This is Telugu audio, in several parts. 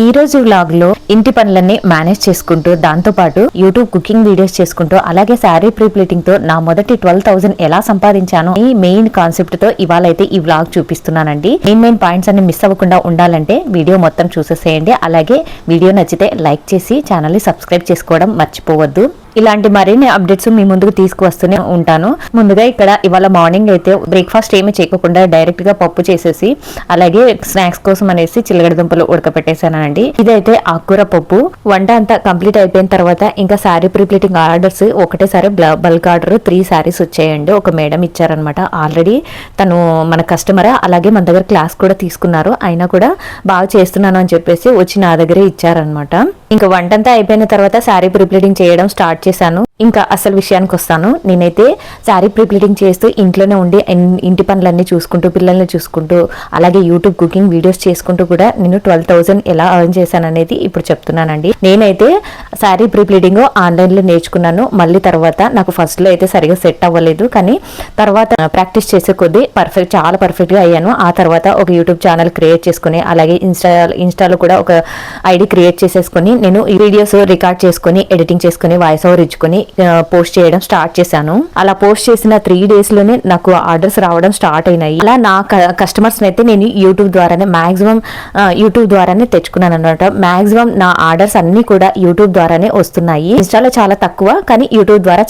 ఈ రోజు వ్లాగ్ లో ఇంటి పనులన్నీ మేనేజ్ చేసుకుంటూ దాంతో పాటు యూట్యూబ్ కుకింగ్ వీడియోస్ చేసుకుంటూ అలాగే శారీ ప్రీ ప్లీటింగ్ తో నా మొదటి 12,000 ఎలా సంపాదించాను ఈ మెయిన్ కాన్సెప్ట్ తో ఇవాళ అయితే ఈ వ్లాగ్ చూపిస్తున్నానండి. మెయిన్ పాయింట్స్ అన్ని మిస్ అవ్వకుండా ఉండాలంటే వీడియో మొత్తం చూసేసేయండి. అలాగే వీడియో నచ్చితే లైక్ చేసి ఛానల్ ని సబ్స్క్రైబ్ చేసుకోవడం మర్చిపోవద్దు. ఇలాంటి మరిన్ని అప్డేట్స్ మీ ముందుకు తీసుకువస్తూనే ఉంటాను. ముందుగా ఇక్కడ ఇవాళ మార్నింగ్ అయితే బ్రేక్ఫాస్ట్ ఏమీ చేయకుండా డైరెక్ట్ గా పప్పు చేసేసి అలాగే స్నాక్స్ కోసం అనేసి చిల్లగడ దుంపలు ఉడకపెట్టేసానండి. ఇదైతే ఆకుకూర పప్పు. వంట అంతా కంప్లీట్ అయిపోయిన తర్వాత ఇంకా శారీ ప్రీప్లీటింగ్ ఆర్డర్స్ ఒకటేసారి బల్క్ ఆర్డర్ 3 శారీస్ వచ్చాయండి. ఒక మేడం ఇచ్చారనమాట. ఆల్రెడీ తను మన కస్టమర్, అలాగే మన దగ్గర క్లాస్ కూడా తీసుకున్నారు. అయినా కూడా బాగా చేస్తున్నాను అని చెప్పేసి వచ్చి నా దగ్గరే ఇచ్చారనమాట. ఇంకా వంటంతా అయిపోయిన తర్వాత శారీ ప్రీప్లీటింగ్ చేయడం స్టార్ట్ చేశాను. ఇంకా అసలు విషయానికి వస్తాను. నేనైతే శారీ ప్రీప్లీటింగ్ చేస్తూ ఇంట్లోనే ఉండి ఇంటి పనులన్నీ చూసుకుంటూ పిల్లల్ని చూసుకుంటూ అలాగే యూట్యూబ్ కుకింగ్ వీడియోస్ చేసుకుంటూ కూడా నేను 12,000 ఎలా ఎర్న్ చేశాను అనేది ఇప్పుడు చెప్తున్నానండి. నేనైతే శారీ ప్రీప్లీటింగ్ ఆన్లైన్ లో నేర్చుకున్నాను. మళ్ళీ తర్వాత నాకు ఫస్ట్ లో అయితే సరిగా సెట్ అవ్వలేదు, కానీ తర్వాత ప్రాక్టీస్ చేసే కొద్దీ చాలా పర్ఫెక్ట్ గా అయ్యాను. ఆ తర్వాత ఒక యూట్యూబ్ ఛానల్ క్రియేట్ చేసుకుని అలాగే ఇన్స్టాలో కూడా ఒక ఐడి క్రియేట్ చేసేసుకుని నేను ఈ వీడియోస్ రికార్డ్ చేసుకుని ఎడిటింగ్ చేసుకుని వాయిస్ ఓవర్ ఇచ్చుకుని పోస్ట్ చేయడం స్టార్ట్ చేశాను. అలా పోస్ట్ చేసిన 3 days లోనే నాకు ఆర్డర్స్ రావడం స్టార్ట్ అయినాయి. అలా నా కస్టమర్స్ అయితే నేను యూట్యూబ్ ద్వారానే తెచ్చుకున్నాను అనమాట. మాక్సిమం నా ఆర్డర్స్ అన్ని కూడా యూట్యూబ్ ద్వారానే వస్తున్నాయి. ఇన్స్టాలో చాలా తక్కువ, కానీ యూట్యూబ్ ద్వారా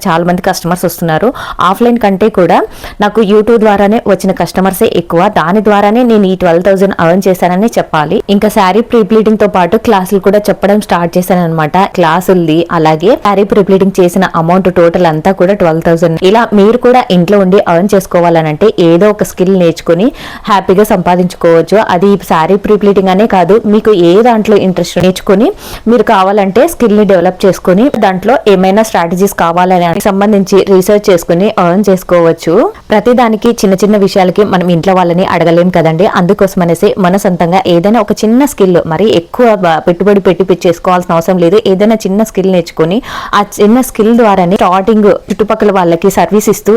చాలా మంది కస్టమర్స్ వస్తున్నారు. ఆఫ్లైన్ కంటే కూడా నాకు యూట్యూబ్ ద్వారానే వచ్చిన కస్టమర్సే ఎక్కువ. దాని ద్వారానే నేను ఈ 12,000 ఎర్న్ చేశానని చెప్పాలి. ఇంకా శారీ ప్రీప్లీటింగ్ తో పాటు క్లాసులు కూడా చెప్పడం స్టార్ట్ చేశాను అనమాట. క్లాసుల్ది అలాగే శారీ ప్రీప్లీటింగ్ చేసిన అమౌంట్ టోటల్ అంతా కూడా 12,000. ఇలా మీరు కూడా ఇంట్లో ఉండి ఎర్న్ చేసుకోవాలనంటే ఏదో ఒక స్కిల్ నేర్చుకుని హ్యాపీగా సంపాదించుకోవచ్చు. అది శారీ ప్రీప్లీటింగ్ అనే కాదు, మీకు ఏ దాంట్లో ఇంట్రెస్ట్ నేర్చుకుని మీరు కావాలంటే స్కిల్ ని డెవలప్ చేసుకుని దాంట్లో ఏమైనా స్ట్రాటజీస్ కావాలని సంబంధించి రీసెర్చ్ చేసుకుని ఎర్న్ చేసుకోవచ్చు. ప్రతి దానికి చిన్న చిన్న విషయాలకి మనం ఇంట్లో వాళ్ళని అడగలేం కదండి. అందుకోసం అనేసి మన సొంతంగా ఏదైనా ఒక చిన్న స్కిల్, మరి ఎక్కువ పెట్టుబడి పెట్టి చేసుకోవాల్సిన అవసరం లేదు. ఏదైనా చిన్న స్కిల్ నేర్చుకుని ఆ చిన్న స్కిల్ ద్వారానే స్టార్టింగ్ చుట్టుపక్కల వాళ్ళకి సర్వీస్ ఇస్తూ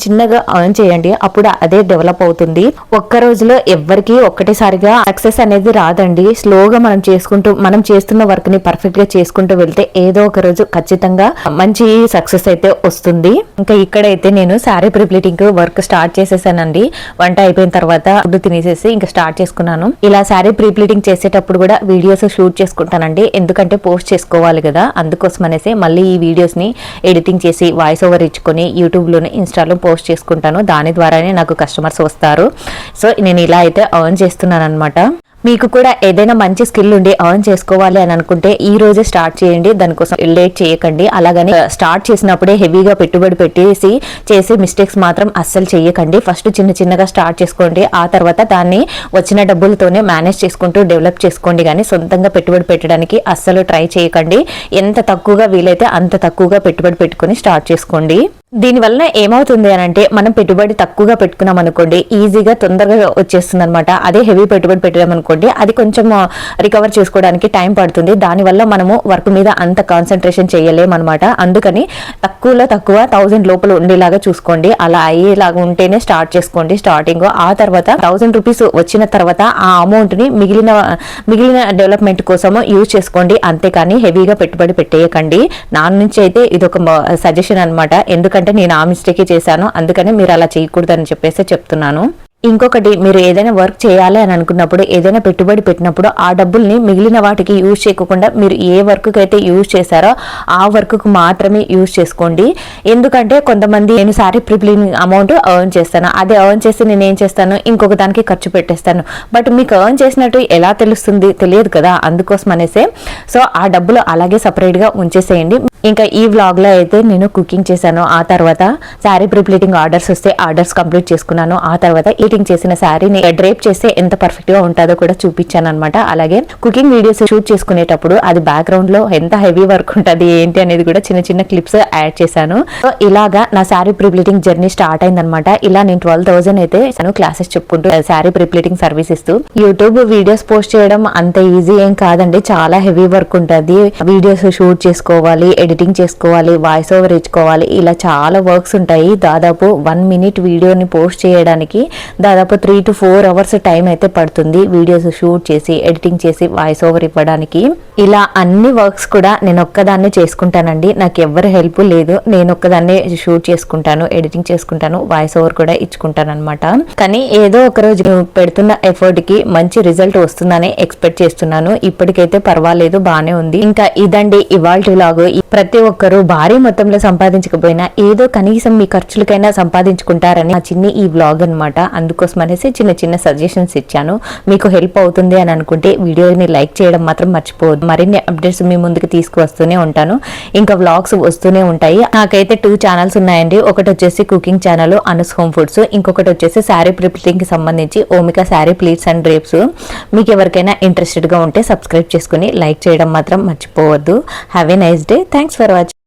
చిన్నగా ఎర్న్ చేయండి. అప్పుడు అదే డెవలప్ అవుతుంది. ఒక్క రోజులో ఎవ్వరికి ఒక్కటేసారిగా సక్సెస్ అనేది రాదండి. స్లోగా మనం చేస్తున్న వర్క్ ని పర్ఫెక్ట్ గా చేసుకుంటూ వెళ్తే ఏదో ఒక రోజు ఖచ్చితంగా మంచి సక్సెస్ అయితే వస్తుంది. ఇంకా ఇక్కడైతే నేను శారీ ప్రీప్లీటింగ్ వర్క్ స్టార్ట్ చేసేసానండి. వంట అయిపోయిన తర్వాత ఫుడ్ తినేసేసి ఇంకా స్టార్ట్ చేసుకున్నాను. ఇలా శారీ ప్రీప్లీటింగ్ చేసేటప్పుడు కూడా వీడియోస్ షూట్ చేసుకుంటానండి. ఎందుకంటే పోస్ట్ చేసుకోవాలి కదా, అందుకోసం అనేసి మళ్ళీ ఈ వీడియోస్ ని ఎడిటింగ్ చేసి వాయిస్ ఓవర్ ఇచ్చుకొని యూట్యూబ్ లోనే ఇన్స్టాలో పోస్ట్ చేసుకుంటాను. దాని ద్వారానే నాకు కస్టమర్స్ వస్తారు. సో నేను ఇలా అయితే ఎర్న్ చేస్తున్నాను అనమాట. మీకు కూడా ఏదైనా మంచి స్కిల్ ఉండి ఎర్న్ చేసుకోవాలి అని అనుకుంటే ఈ రోజే స్టార్ట్ చేయండి. దానికోసం లేట్ చేయకండి. అలాగని స్టార్ట్ చేసినప్పుడే హెవీగా పెట్టుబడి పెట్టేసి చేసే మిస్టేక్స్ మాత్రం అస్సలు చేయకండి. ఫస్ట్ చిన్నగా స్టార్ట్ చేసుకోండి. ఆ తర్వాత దాన్ని వచ్చిన డబ్బులతోనే మేనేజ్ చేసుకుంటూ డెవలప్ చేసుకోండి. కానీ సొంతంగా పెట్టుబడి పెట్టడానికి అస్సలు ట్రై చేయకండి. ఎంత తక్కువగా వీలైతే అంత తక్కువగా పెట్టుబడి పెట్టుకుని స్టార్ట్ చేసుకోండి. దీనివల్ల ఏమవుతుంది అని అంటే మనం పెట్టుబడి తక్కువగా పెట్టుకున్నాం అనుకోండి, ఈజీగా తొందరగా వచ్చేస్తుంది అనమాట. అదే హెవీ పెట్టుబడి పెట్టాం అనుకోండి, అది కొంచెం రికవర్ చేసుకోవడానికి టైం పడుతుంది. దానివల్ల మనము వర్క్ మీద అంత కాన్సన్ట్రేషన్ చేయలేమన్నమాట. అందుకని తక్కువ 1,000 లోపల ఉండేలాగా చూసుకోండి. అలా అయ్యేలాగా ఉంటేనే స్టార్ట్ చేసుకోండి స్టార్టింగ్. ఆ తర్వాత 1,000 రూపీస్ వచ్చిన తర్వాత ఆ అమౌంట్ ని మిగిలిన డెవలప్మెంట్ కోసము యూజ్ చేసుకోండి. అంతేకాని హెవీగా పెట్టుబడి పెట్టేయకండి. నా నుంచి అయితే ఇది ఒక సజెషన్ అనమాట. ఎందుకంటే నేను ఆ మిస్టేకే చేశాను. అందుకని మీరు అలా చేయకూడదని చెప్పేసి చెప్తున్నాను. ఇంకొకటి, మీరు ఏదైనా వర్క్ చేయాలి అని అనుకున్నప్పుడు, ఏదైనా పెట్టుబడి పెట్టినప్పుడు ఆ డబ్బుల్ని మిగిలిన వాటికి యూజ్ చేయకుండా మీరు ఏ వర్క్ అయితే యూజ్ చేశారో ఆ వర్క్ కు మాత్రమే యూజ్ చేసుకోండి. ఎందుకంటే కొంతమంది నేను శారీ ప్రీప్లీటింగ్ అమౌంట్ ఎర్న్ చేస్తాను, అదే ఎర్న్ చేసి నేను ఏం చేస్తాను, ఇంకొక దానికి ఖర్చు పెట్టేస్తాను. బట్ మీకు ఎర్న్ చేసినట్టు ఎలా తెలుస్తుంది? తెలియదు కదా. అందుకోసం అనేసి సో ఆ డబ్బులు అలాగే సపరేట్ గా ఉంచేసేయండి. ఇంకా ఈ వ్లాగ్ లో అయితే నేను కుకింగ్ చేశాను. ఆ తర్వాత శారీ ప్రీప్లీటింగ్ ఆర్డర్స్ వస్తే ఆర్డర్స్ కంప్లీట్ చేసుకున్నాను. ఆ తర్వాత ఎడిటింగ్ చేసిన శారీని డ్రేప్ చేస్తే ఎంత పర్ఫెక్ట్ గా ఉంటుందో కూడా చూపించాను అనమాట. అలాగే కుకింగ్ వీడియోస్ షూట్ చేసుకునేటప్పుడు అది బ్యాక్గ్రౌండ్ లో ఎంత హెవీ వర్క్ ఉంటుంది ఏంటి అనేది కూడా చిన్న క్లిప్స్ యాడ్ చేశాను. సో ఇలాగా నా శారీ ప్రీప్లీటింగ్ జర్నీ స్టార్ట్ అయిందనమాట. ఇలా నేను 12,000 అయితే క్లాసెస్ చెప్పుకుంటూ శారీ ప్రీప్లీటింగ్ సర్వీస్ ఇస్తూ యూట్యూబ్ వీడియోస్ పోస్ట్ చేయడం అంత ఈజీ ఏం కాదండి. చాలా హెవీ వర్క్ ఉంటుంది. వీడియోస్ షూట్ చేసుకోవాలి, ఎడిటింగ్ చేసుకోవాలి, వాయిస్ ఓవర్ ఇచ్చుకోవాలి, ఇలా చాలా వర్క్స్ ఉంటాయి. దాదాపు 1 minute వీడియోని పోస్ట్ చేయడానికి దాదాపు 3 to 4 అవర్స్ టైం అయితే పడుతుంది వీడియోస్ షూట్ చేసి ఎడిటింగ్ చేసి వాయిస్ ఓవర్ ఇవ్వడానికి. ఇలా అన్ని వర్క్స్ కూడా నేను ఒక్కదాన్నే చేసుకుంటానండి. నాకు ఎవరి హెల్ప్ లేదు. నేను ఒక్కదాన్నే షూట్ చేసుకుంటాను, ఎడిటింగ్ చేసుకుంటాను, వాయిస్ ఓవర్ కూడా ఇచ్చుకుంటాను అనమాట. కానీ ఏదో ఒక రోజు పెడుతున్న ఎఫర్ట్ కి మంచి రిజల్ట్ వస్తుందని ఎక్స్పెక్ట్ చేస్తున్నాను. ఇప్పటికైతే పర్వాలేదు, బానే ఉంది. ఇంకా ఇదండి ఇవాల్టి వ్లాగ్. ప్రతి ఒక్కరు భారీ మొత్తంలో సంపాదించకపోయినా ఏదో కనీసం మీ ఖర్చులకైనా సంపాదించుకుంటారని నా చిన్ని ఈ వ్లాగ్ అనమాట. అందుకోసం అనేసి చిన్న చిన్న సజెషన్స్ ఇచ్చాను. మీకు హెల్ప్ అవుతుంది అని అనుకుంటే వీడియోని లైక్ చేయడం మాత్రం మర్చిపోవద్దు. మరిన్ని అప్డేట్స్ మీ ముందుకు తీసుకువస్తూనే ఉంటాను. ఇంకా వ్లాగ్స్ వస్తూనే ఉంటాయి. నాకైతే 2 ఛానల్స్ ఉన్నాయండి. ఒకటి వచ్చేసి కుకింగ్ ఛానల్ అనుస్ హోమ్ ఫుడ్స్, ఇంకొకటి వచ్చేసి శారీ ప్రిపేరింగ్ కి సంబంధించి ఓమిక శారీ ప్లీట్స్ అండ్ డ్రేప్స్. మీకు ఎవరికైనా ఇంట్రెస్టెడ్ గా ఉంటే సబ్స్క్రైబ్ చేసుకుని లైక్ చేయడం మాత్రం మర్చిపోవద్దు. Have a nice day. Thanks for watching.